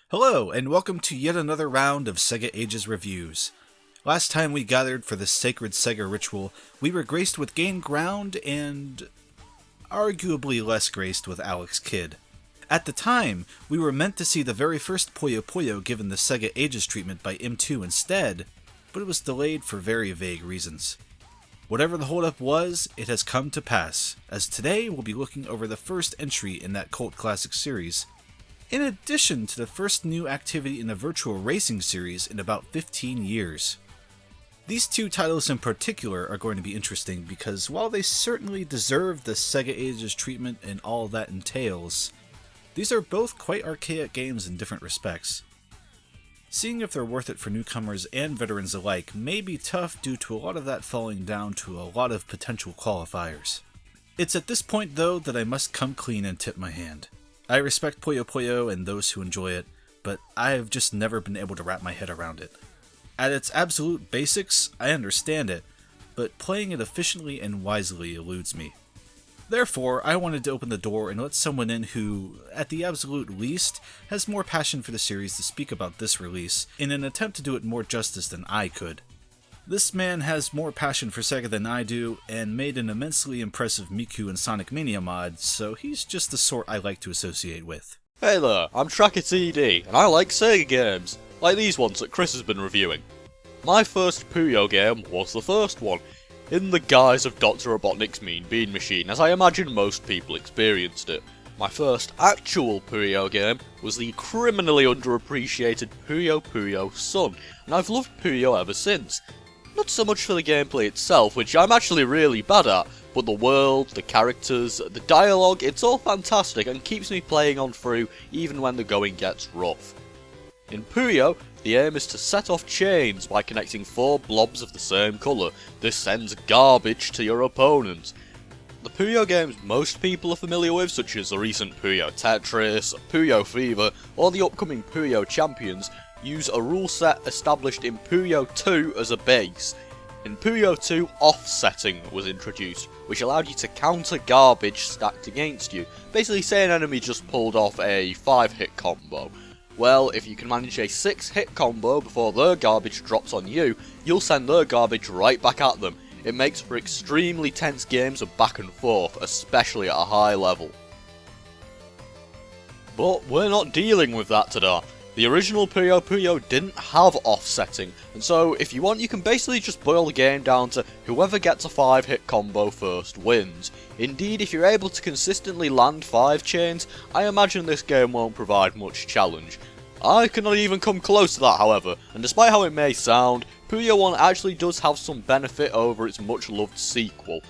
Hello, and welcome to yet another round of Sega Ages reviews. Last time we gathered for the sacred Sega ritual, we were graced with Gain Ground and arguably less graced with Alex Kidd. At the time, we were meant to see the very first Puyo Puyo given the Sega Ages treatment by M2 instead, but it was delayed for very vague reasons. Whatever the holdup was, it has come to pass, as today we'll be looking over the first entry in that cult classic series, in addition to the first new activity in the Virtua racing series in about 15 years. These two titles in particular are going to be interesting because while they certainly deserve the Sega Ages treatment and all that entails, these are both quite archaic games in different respects. Seeing if they're worth it for newcomers and veterans alike may be tough due to a lot of that falling down to a lot of potential qualifiers. It's at this point though that I must come clean and tip my hand. I respect Puyo Puyo and those who enjoy it, but I have just never been able to wrap my head around it. At its absolute basics, I understand it, but playing it efficiently and wisely eludes me. Therefore, I wanted to open the door and let someone in who, at the absolute least, has more passion for the series to speak about this release, in an attempt to do it more justice than I could. This man has more passion for Sega than I do, and made an immensely impressive Miku and Sonic Mania mod, so he's just the sort I like to associate with. Hey there, I'm TrackerTD, and I like Sega games, like these ones that Chris has been reviewing. My first Puyo game was the first one, in the guise of Dr. Robotnik's Mean Bean Machine, as I imagine most people experienced it. My first actual Puyo game was the criminally underappreciated Puyo Puyo Sun, and I've loved Puyo ever since. Not so much for the gameplay itself, which I'm actually really bad at, but the world, the characters, the dialogue, it's all fantastic and keeps me playing on through even when the going gets rough. In Puyo, the aim is to set off chains by connecting 4 blobs of the same colour. This sends garbage to your opponent. The Puyo games most people are familiar with, such as the recent Puyo Tetris, Puyo Fever, or the upcoming Puyo Champions, use a rule set established in Puyo 2 as a base. In Puyo 2, offsetting was introduced, which allowed you to counter garbage stacked against you. Basically, say an enemy just pulled off a 5-hit combo. Well, if you can manage a 6-hit combo before their garbage drops on you, you'll send their garbage right back at them. It makes for extremely tense games of back and forth, especially at a high level. But we're not dealing with that today. The original Puyo Puyo didn't have offsetting, and so if you want you can basically just boil the game down to whoever gets a 5-hit combo first wins. Indeed, if you're able to consistently land 5 chains, I imagine this game won't provide much challenge. I cannot even come close to that however, and despite how it may sound, Puyo 1 actually does have some benefit over its much loved sequel.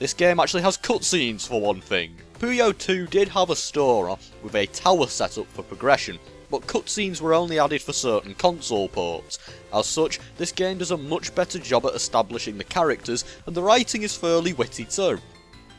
This game actually has cutscenes for one thing. Puyo 2 did have a story with a tower setup for progression, but cutscenes were only added for certain console ports. As such, this game does a much better job at establishing the characters, and the writing is fairly witty too.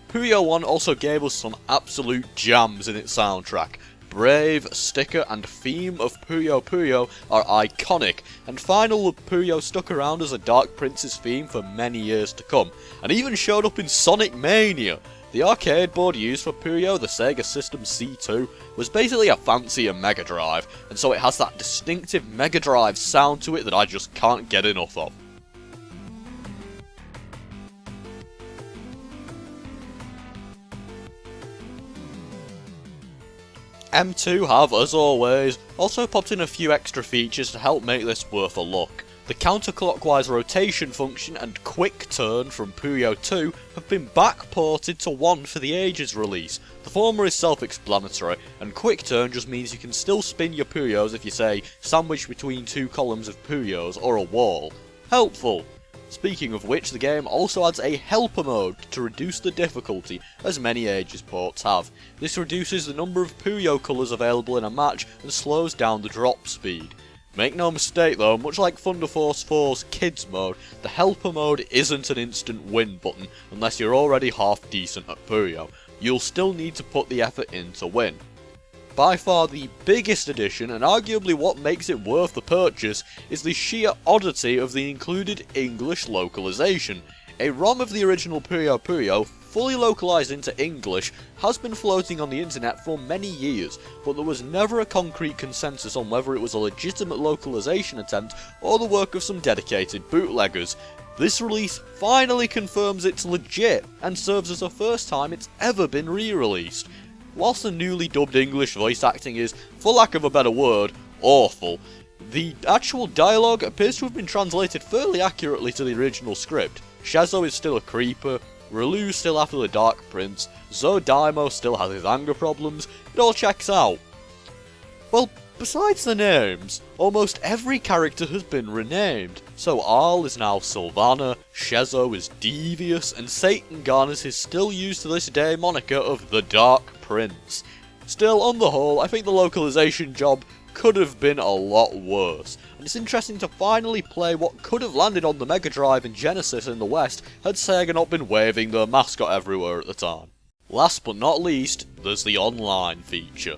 Puyo 1 also gave us some absolute jams in its soundtrack. Brave, Sticker and Theme of Puyo Puyo are iconic, and Final of Puyo stuck around as a Dark Prince's theme for many years to come, and even showed up in Sonic Mania. The arcade board used for Puyo, the Sega System C2, was basically a fancier Mega Drive, and so it has that distinctive Mega Drive sound to it that I just can't get enough of. M2 have, as always, also popped in a few extra features to help make this worth a look. The counterclockwise rotation function and quick turn from Puyo 2 have been backported to 1 for the Ages release. The former is self-explanatory, and quick turn just means you can still spin your Puyos if you say sandwiched between 2 columns of Puyos or a wall. Helpful! Speaking of which, the game also adds a helper mode to reduce the difficulty, as many Ages ports have. This reduces the number of Puyo colours available in a match and slows down the drop speed. Make no mistake though, much like Thunder Force 4's Kids mode, the helper mode isn't an instant win button unless you're already half decent at Puyo. You'll still need to put the effort in to win. By far the biggest addition, and arguably what makes it worth the purchase, is the sheer oddity of the included English localization. A ROM of the original Puyo Puyo fully localised into English, has been floating on the internet for many years, but there was never a concrete consensus on whether it was a legitimate localisation attempt or the work of some dedicated bootleggers. This release finally confirms it's legit, and serves as the first time it's ever been re-released. Whilst the newly dubbed English voice acting is, for lack of a better word, awful, the actual dialogue appears to have been translated fairly accurately to the original script. Shezo is still a creeper, Rilu's still after the Dark Prince, Zodaimo still has his anger problems, it all checks out. Well, besides the names, almost every character has been renamed. So Arl is now Sylvana, Shezo is Devious, and Satan garners his still used to this day moniker of the Dark Prince. Still, on the whole, I think the localization job could have been a lot worse, and it's interesting to finally play what could have landed on the Mega Drive and Genesis in the West had Sega not been waving their mascot everywhere at the time. Last but not least, there's the online feature.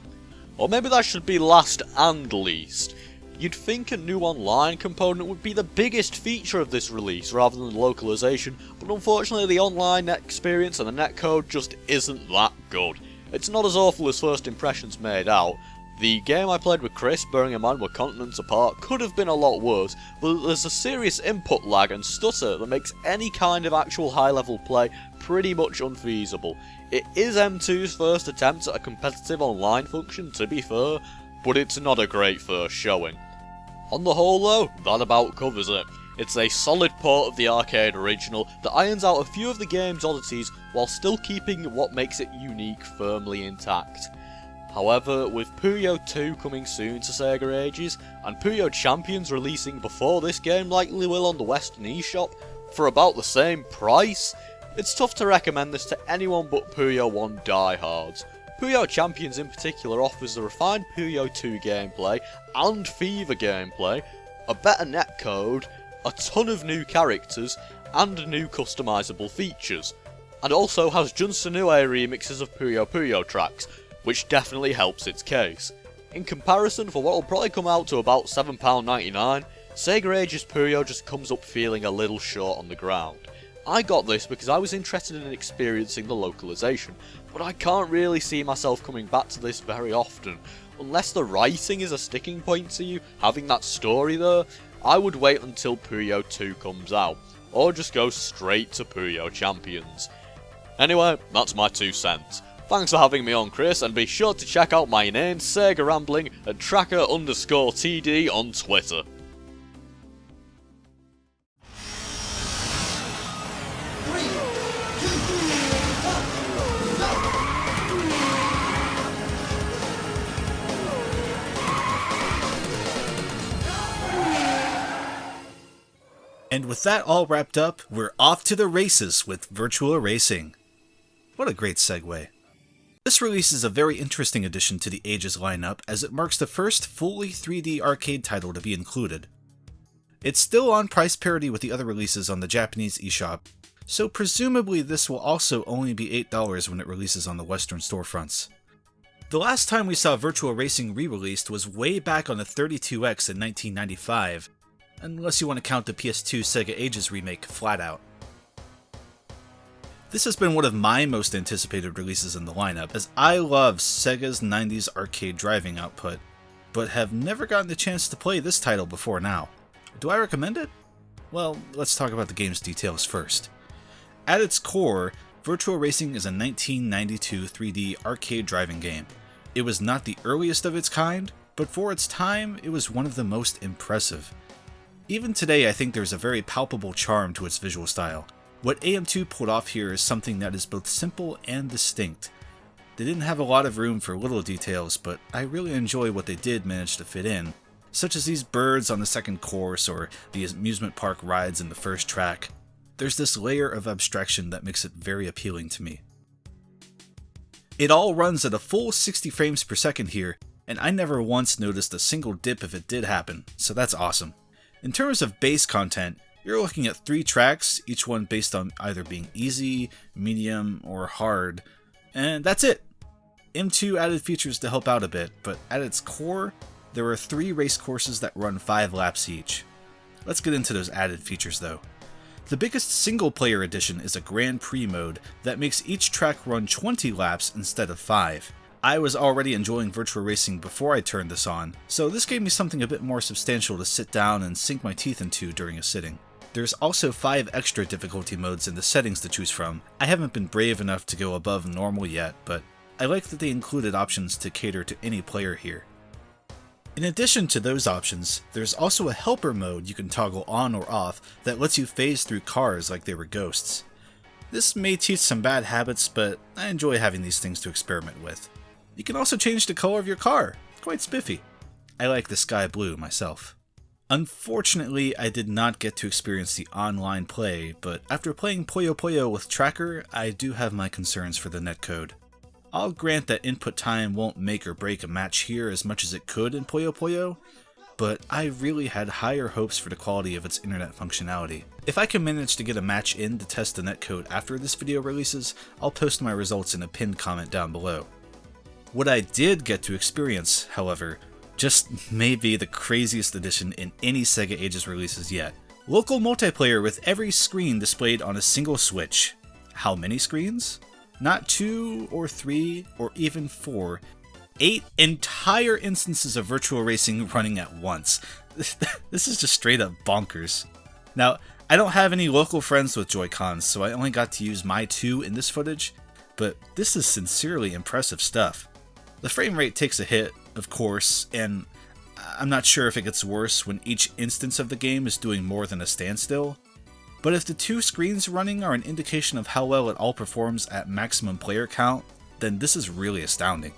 Or maybe that should be last and least. You'd think a new online component would be the biggest feature of this release rather than the localization, but unfortunately the online experience and the netcode just isn't that good. It's not as awful as first impressions made out. The game I played with Chris, bearing in mind we're continents apart, could have been a lot worse, but there's a serious input lag and stutter that makes any kind of actual high-level play pretty much unfeasible. It is M2's first attempt at a competitive online function, to be fair, but it's not a great first showing. On the whole though, that about covers it. It's a solid port of the arcade original that irons out a few of the game's oddities while still keeping what makes it unique firmly intact. However, with Puyo 2 coming soon to Sega Ages, and Puyo Champions releasing before this game likely will on the Western eShop, for about the same price, it's tough to recommend this to anyone but Puyo 1 diehards. Puyo Champions in particular offers the refined Puyo 2 gameplay and Fever gameplay, a better netcode, a ton of new characters, and new customisable features, and also has Jun Senue remixes of Puyo Puyo tracks, which definitely helps its case. In comparison, for what will probably come out to about £7.99, Sega Ages Puyo just comes up feeling a little short on the ground. I got this because I was interested in experiencing the localization, but I can't really see myself coming back to this very often. Unless the writing is a sticking point to you, having that story there, I would wait until Puyo 2 comes out, or just go straight to Puyo Champions. Anyway, that's my 2 cents. Thanks for having me on, Chris, and be sure to check out my inane Sega rambling at tracker_TD on Twitter. And with that all wrapped up, we're off to the races with Virtua Racing. What a great segue. This release is a very interesting addition to the Ages lineup, as it marks the first fully 3D arcade title to be included. It's still on price parity with the other releases on the Japanese eShop, so presumably this will also only be $8 when it releases on the Western storefronts. The last time we saw Virtua Racing re-released was way back on the 32X in 1995, unless you want to count the PS2 Sega Ages remake flat out. This has been one of my most anticipated releases in the lineup, as I love Sega's 90s arcade driving output, but have never gotten the chance to play this title before now. Do I recommend it? Well, let's talk about the game's details first. At its core, Virtua Racing is a 1992 3D arcade driving game. It was not the earliest of its kind, but for its time, it was one of the most impressive. Even today, I think there's a very palpable charm to its visual style. What AM2 pulled off here is something that is both simple and distinct. They didn't have a lot of room for little details, but I really enjoy what they did manage to fit in, such as these birds on the second course or the amusement park rides in the first track. There's this layer of abstraction that makes it very appealing to me. It all runs at a full 60 frames per second here, and I never once noticed a single dip if it did happen, so that's awesome. In terms of base content, you're looking at 3 tracks, each one based on either being easy, medium, or hard, and that's it! M2 added features to help out a bit, but at its core, there are 3 race courses that run 5 laps each. Let's get into those added features though. The biggest single-player addition is a Grand Prix mode that makes each track run 20 laps instead of 5. I was already enjoying Virtua Racing before I turned this on, so this gave me something a bit more substantial to sit down and sink my teeth into during a sitting. There's also 5 extra difficulty modes in the settings to choose from. I haven't been brave enough to go above normal yet, but I like that they included options to cater to any player here. In addition to those options, there's also a helper mode you can toggle on or off that lets you phase through cars like they were ghosts. This may teach some bad habits, but I enjoy having these things to experiment with. You can also change the color of your car, quite spiffy. I like the sky blue myself. Unfortunately, I did not get to experience the online play, but after playing Puyo Puyo with Tracker, I do have my concerns for the netcode. I'll grant that input time won't make or break a match here as much as it could in Puyo Puyo, but I really had higher hopes for the quality of its internet functionality. If I can manage to get a match in to test the netcode after this video releases, I'll post my results in a pinned comment down below. What I did get to experience, however, just may be the craziest addition in any Sega Ages releases yet. Local multiplayer with every screen displayed on a single Switch. How many screens? Not 2 or 3 or even 4. 8 entire instances of Virtua Racing running at once. This is just straight up bonkers. Now, I don't have any local friends with Joy-Cons, so I only got to use my 2 in this footage, but this is sincerely impressive stuff. The frame rate takes a hit, of course, and I'm not sure if it gets worse when each instance of the game is doing more than a standstill, but if the 2 screens running are an indication of how well it all performs at maximum player count, then this is really astounding.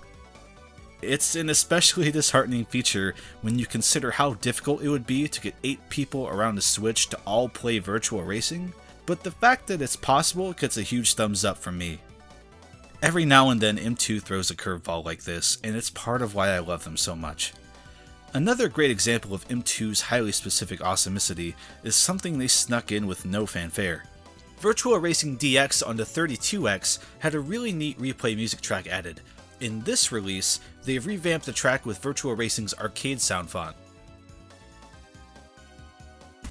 It's an especially disheartening feature when you consider how difficult it would be to get 8 people around the Switch to all play Virtua Racing, but the fact that it's possible gets a huge thumbs up from me. Every now and then M2 throws a curveball like this, and it's part of why I love them so much. Another great example of M2's highly specific awesomicity is something they snuck in with no fanfare. Virtua Racing DX on the 32X had a really neat replay music track added. In this release, they've revamped the track with Virtua Racing's arcade sound font.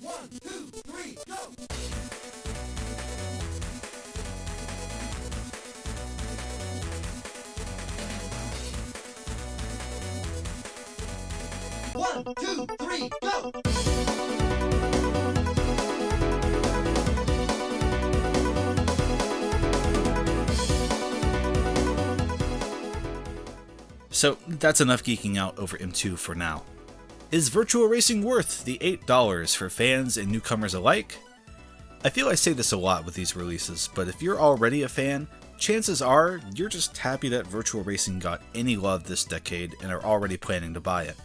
1, 2, 3, go! One, two, three, go! So that's enough geeking out over M2 for now. Is Virtua Racing worth the $8 for fans and newcomers alike? I feel I say this a lot with these releases, but if you're already a fan, chances are you're just happy that Virtua Racing got any love this decade and are already planning to buy it.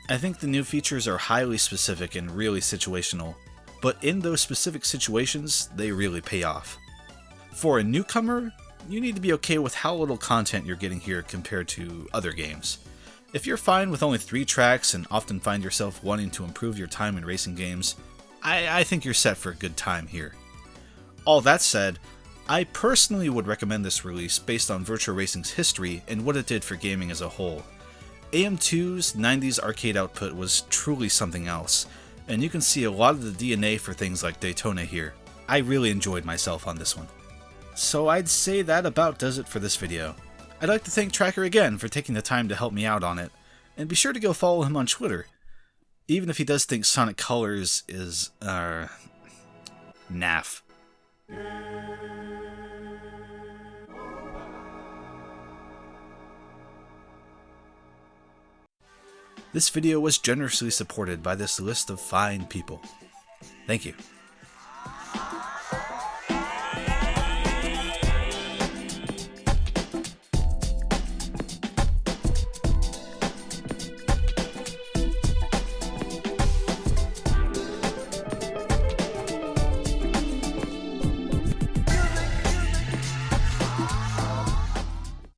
I think the new features are highly specific and really situational, but in those specific situations, they really pay off. For a newcomer, you need to be okay with how little content you're getting here compared to other games. If you're fine with only 3 tracks and often find yourself wanting to improve your time in racing games, I think you're set for a good time here. All that said, I personally would recommend this release based on Virtua Racing's history and what it did for gaming as a whole. AM2's 90s arcade output was truly something else, and you can see a lot of the DNA for things like Daytona here. I really enjoyed myself on this one. So I'd say that about does it for this video. I'd like to thank Tracker again for taking the time to help me out on it, and be sure to go follow him on Twitter, even if he does think Sonic Colors is, naff. This video was generously supported by this list of fine people. Thank you.